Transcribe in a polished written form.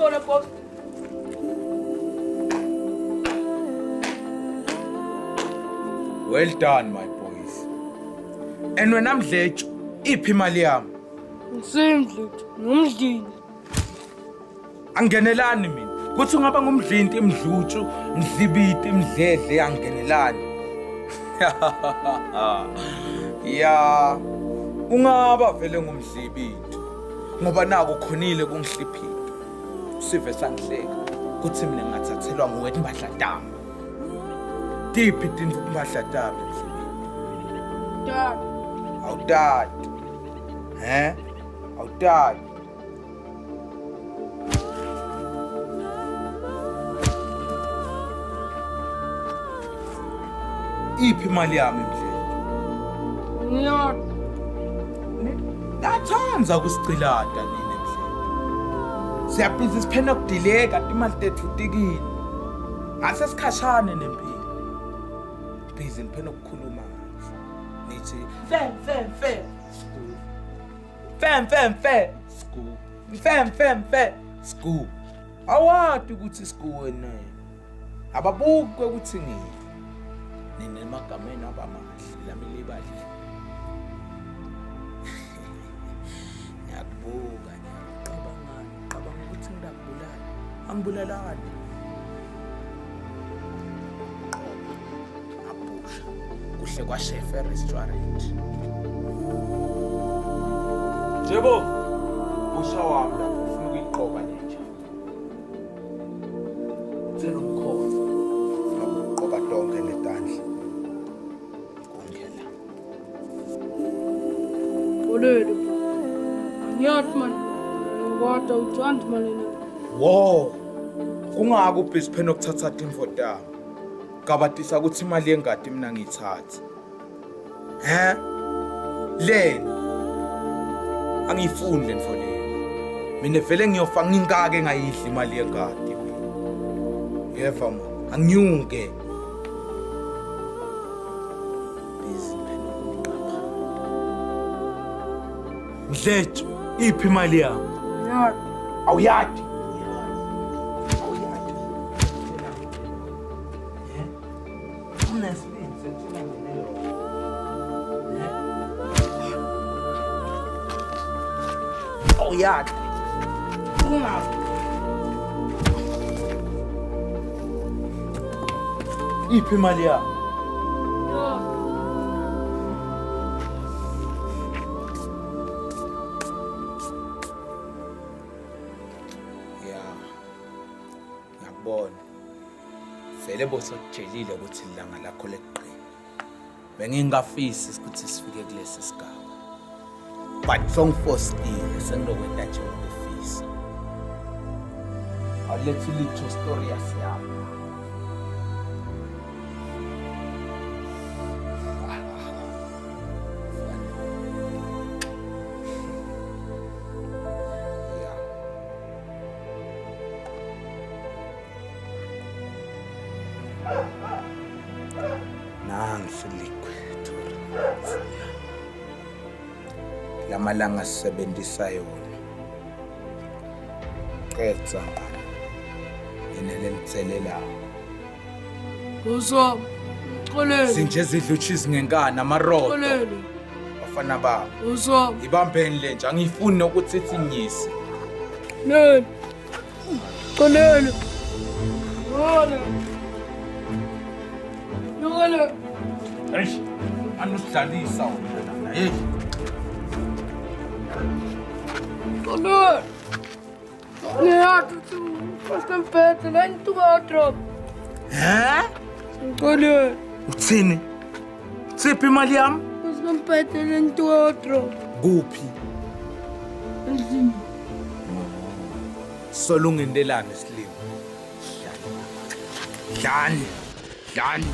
Sawubona boss. Well done, my boys. And when I'm late, iphi imali yami. Ngisendlini, ngumdlini. Angenelani mina. Kuthi ungaba ngumdlinti imdlutshu, mdlibiti imdledle angenelani. Ya, ungaba vele ngumdlibiti. Ngoba naku khonile kungihliphika. Sive sangihleka. Kuthi mina ngathathelwa nguwe impahla tami. Tiphi impahla tami mdlibiti. Dad. Awudadi. Awudadi. Iphi imali yami mdlele? Ngiyona. Ngathanza kusicilada nini mdlele. Siyabhizi siphena ukudileka imali tethu utikini. Ngase sikhashane nempilo. Bhizi niphena ukukhuluma kahle. Nithi fe. School. Fe. School. Fe. School. Awadi ukuthi school wena. Ababuke ukuthi ngini. Nini emagameni abamahle lami libali. Ngiyakubuka ngiyacabanga ukuthi ngidabulala. Angibulalani. Abusha. Kuhle kwa chef restaurant. Jebo. Usha wami lapho ufuna ukuyiqoba nje. Tselo mkhosi. Ngoba donke letandla. Kungela. Kolele. Ngiyathi man. Ngwada uthanda mali na. Wo. Kungaka ubhisi phela ukuthatha imvo tami. Kabatisa ukuthi imali engadi mina ngiyithatha. Lena. Angifuni le mfo le. Mina vele ngiyofa ngingake ngayidla imali engadi. Yeva ma. Anginyuke. Mdlethu, iphi imali yami? Ngiyona. Awuyadi. Awuyadi. Iphi imali yami? Ngiyona. Ngiyabona. Vele bosokujelile ukuthi ilanga lakho leqhina. Bengingafisi ukuthi sifike kulesi sigaba. But songifostile senginokwenda nje ukufisa. Awulethe litho story yasiyapha. Nangiselikwe lamalanga sisebenzisa yona qetha inelentselela Bosom. Kolele. sinje zidlutsha izingenkana amarodo Kolele. bafana baba Bosom. ibambeni lenje angifuni nokuthi inyisi Nene. Kolele. Kolele. Kolele. eish anusidlalisa wena hey Kolele. Ngiyathi ukuthi umphethe la into Kolele. uthini siphi imali yami Umphethe la into kuphi Endlini. solungendelana silimo dlani